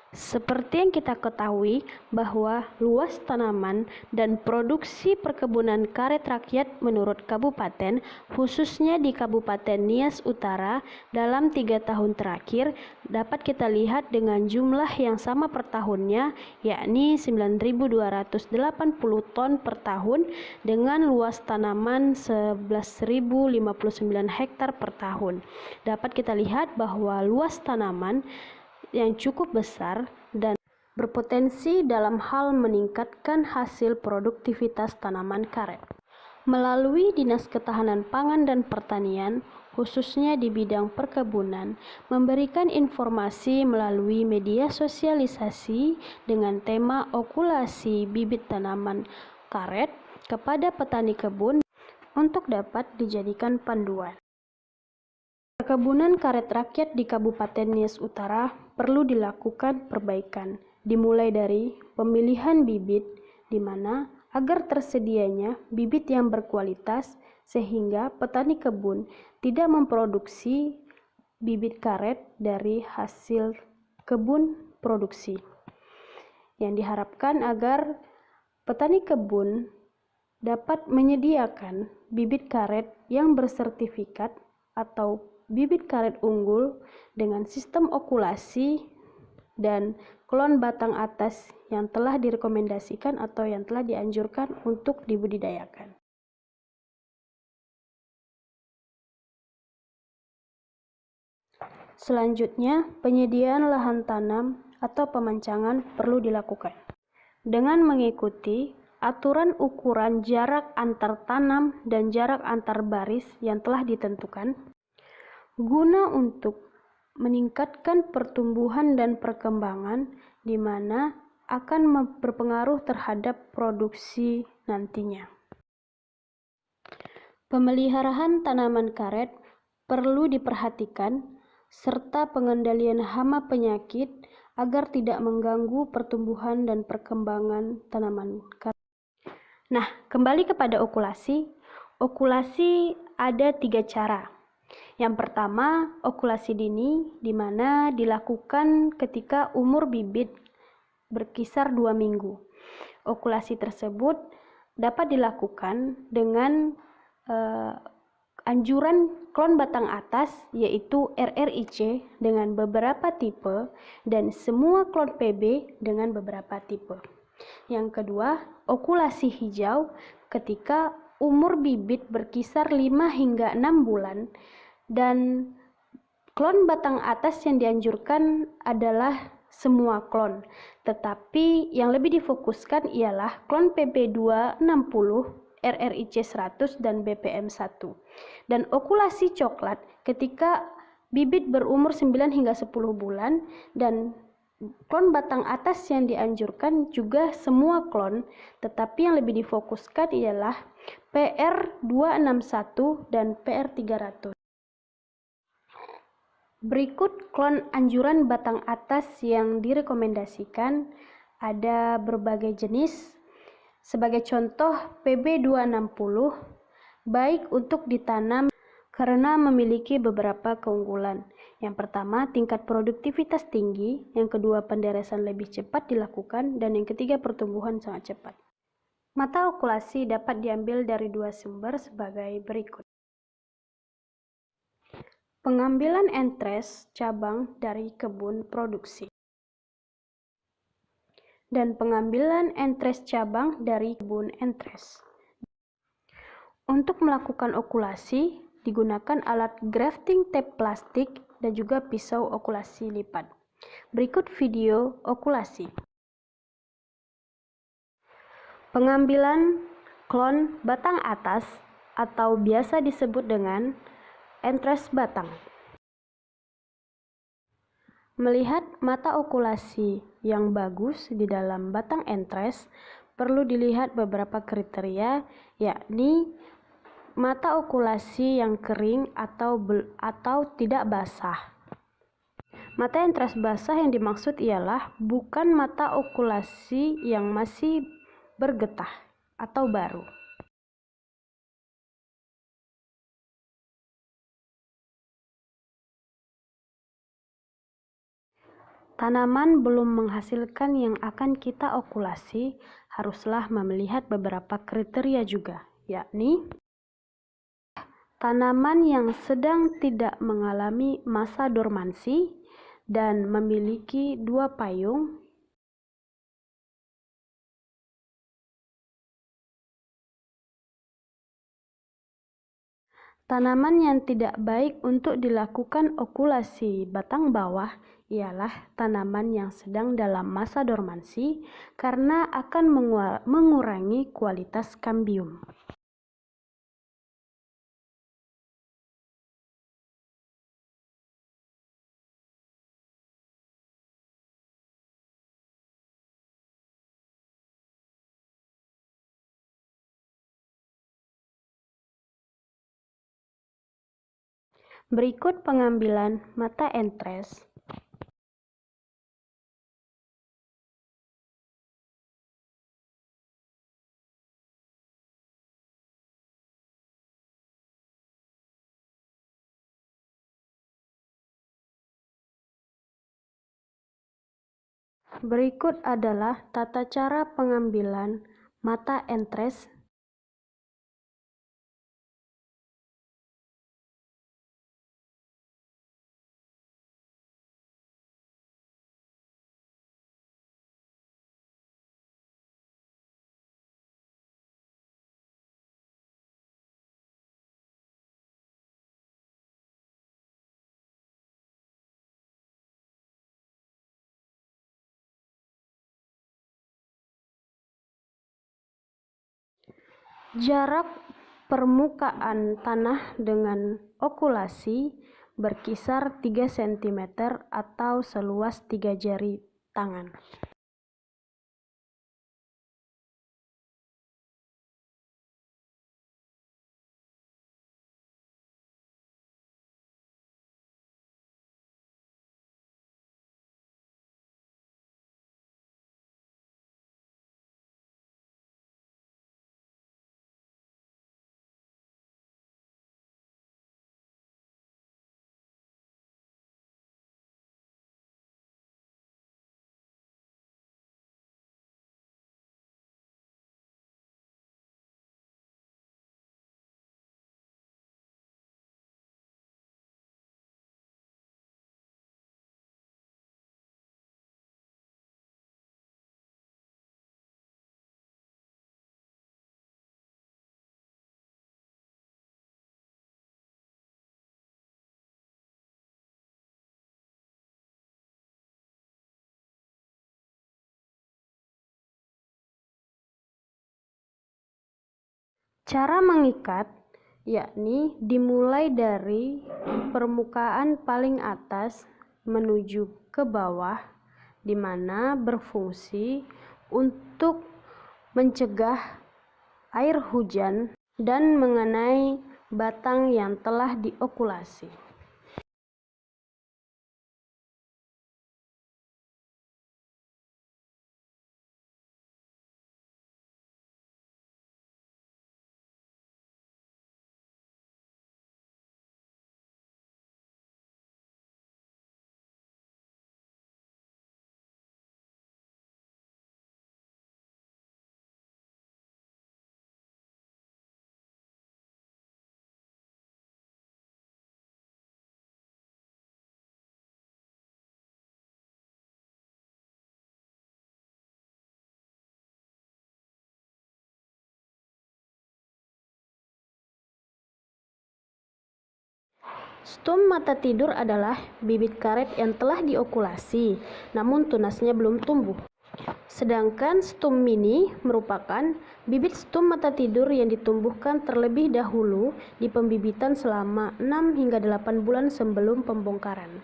Seperti yang kita ketahui bahwa luas tanaman dan produksi perkebunan karet rakyat menurut kabupaten, khususnya di Kabupaten Nias Utara dalam 3 tahun terakhir, dapat kita lihat dengan jumlah yang sama per tahunnya, yakni 9.280 ton per tahun dengan luas tanaman 11.059 hektar per tahun. Dapat kita lihat bahwa luas tanaman yang cukup besar dan berpotensi dalam hal meningkatkan hasil produktivitas tanaman karet. Melalui Dinas Ketahanan Pangan dan Pertanian, khususnya di bidang perkebunan, memberikan informasi melalui media sosialisasi dengan tema okulasi bibit tanaman karet kepada petani kebun untuk dapat dijadikan panduan. Perkebunan karet rakyat di Kabupaten Nias Utara perlu dilakukan perbaikan, dimulai dari pemilihan bibit, di mana agar tersedianya bibit yang berkualitas sehingga petani kebun tidak memproduksi bibit karet dari hasil kebun produksi. Yang diharapkan agar petani kebun dapat menyediakan bibit karet yang bersertifikat atau bibit karet unggul dengan sistem okulasi dan klon batang atas yang telah direkomendasikan atau yang telah dianjurkan untuk dibudidayakan. Selanjutnya, penyediaan lahan tanam atau pemancangan perlu dilakukan dengan mengikuti aturan ukuran jarak antar tanam dan jarak antar baris yang telah ditentukan guna untuk meningkatkan pertumbuhan dan perkembangan di mana akan berpengaruh terhadap produksi nantinya. Pemeliharaan tanaman karet perlu diperhatikan serta pengendalian hama penyakit agar tidak mengganggu pertumbuhan dan perkembangan tanaman karet. Nah, kembali kepada okulasi. Okulasi ada 3 cara. Yang pertama, okulasi dini, di mana dilakukan ketika umur bibit berkisar 2 minggu. Okulasi tersebut dapat dilakukan dengan anjuran klon batang atas, yaitu RRIC dengan beberapa tipe, dan semua klon PB dengan beberapa tipe. Yang kedua, okulasi hijau ketika umur bibit berkisar 5 hingga 6 bulan dan klon batang atas yang dianjurkan adalah semua klon, tetapi yang lebih difokuskan ialah klon PB260, RRIC 100 dan BPM1. Dan okulasi coklat ketika bibit berumur 9 hingga 10 bulan dan klon batang atas yang dianjurkan juga semua klon, tetapi yang lebih difokuskan ialah PR261 dan PR300. Berikut klon anjuran batang atas yang direkomendasikan, ada berbagai jenis. Sebagai contoh, PB260 baik untuk ditanam karena memiliki beberapa keunggulan. Yang pertama, tingkat produktivitas tinggi. Yang kedua, penderesan lebih cepat dilakukan. Dan yang ketiga, pertumbuhan sangat cepat. Mata okulasi dapat diambil dari 2 sumber sebagai berikut. Pengambilan entres cabang dari kebun produksi dan pengambilan entres cabang dari kebun entres. Untuk melakukan okulasi, digunakan alat grafting tape plastik dan juga pisau okulasi lipat. Berikut video okulasi. Pengambilan klon batang atas atau biasa disebut dengan entres batang. Melihat mata okulasi yang bagus di dalam batang entres, perlu dilihat beberapa kriteria, yakni mata okulasi yang kering atau tidak basah. Mata entres basah yang dimaksud ialah bukan mata okulasi yang masih bergetah atau baru. tanaman belum menghasilkan yang akan kita okulasi, haruslah melihat beberapa kriteria juga, yakni tanaman yang sedang tidak mengalami masa dormansi dan memiliki 2 payung. Tanaman yang tidak baik untuk dilakukan okulasi batang bawah ialah tanaman yang sedang dalam masa dormansi karena akan mengurangi kualitas kambium. Berikut pengambilan mata entres. Berikut adalah tata cara pengambilan mata entres. Jarak permukaan tanah dengan okulasi berkisar 3 cm atau seluas 3 jari tangan. Cara mengikat yakni dimulai dari permukaan paling atas menuju ke bawah, di mana berfungsi untuk mencegah air hujan dan mengenai batang yang telah diokulasi. Stum mata tidur adalah bibit karet yang telah diokulasi, namun tunasnya belum tumbuh. Sedangkan stum mini merupakan bibit stum mata tidur yang ditumbuhkan terlebih dahulu di pembibitan selama 6 hingga 8 bulan sebelum pembongkaran.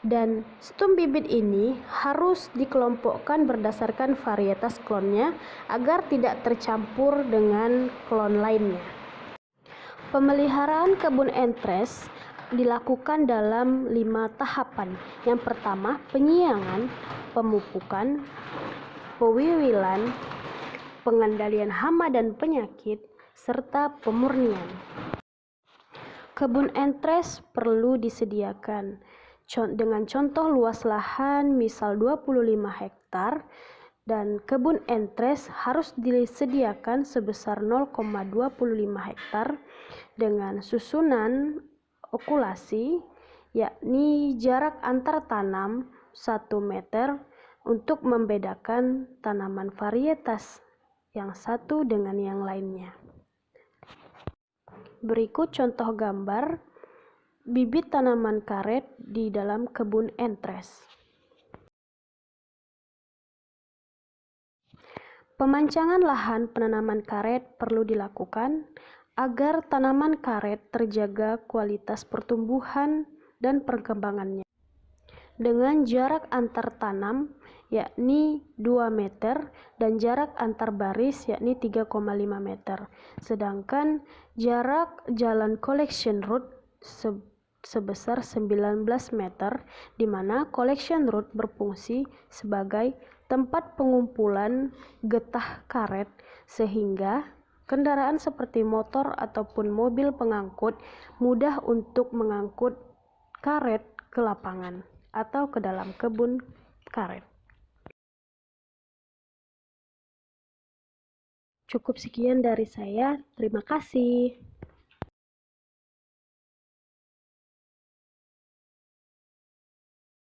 Dan stum bibit ini harus dikelompokkan berdasarkan varietas klonnya agar tidak tercampur dengan klon lainnya. Pemeliharaan kebun entres dilakukan dalam 5 tahapan. Yang pertama, penyiangan, pemupukan, pewiwilan, pengendalian hama dan penyakit, serta pemurnian. Kebun entres perlu disediakan Dengan contoh luas lahan misal 25 hektar dan kebun entres harus disediakan sebesar 0,25 hektar dengan susunan okulasi, yakni jarak antar tanam 1 meter untuk membedakan tanaman varietas yang satu dengan yang lainnya. Berikut contoh gambar bibit tanaman karet di dalam kebun entres. Pemancangan lahan penanaman karet perlu dilakukan agar tanaman karet terjaga kualitas pertumbuhan dan perkembangannya. Dengan jarak antar tanam yakni 2 meter dan jarak antar baris yakni 3,5 meter. Sedangkan jarak jalan collection route sebesar 19 meter, di mana collection route berfungsi sebagai tempat pengumpulan getah karet sehingga kendaraan seperti motor ataupun mobil pengangkut mudah untuk mengangkut karet ke lapangan atau ke dalam kebun karet. Cukup sekian dari saya. Terima kasih.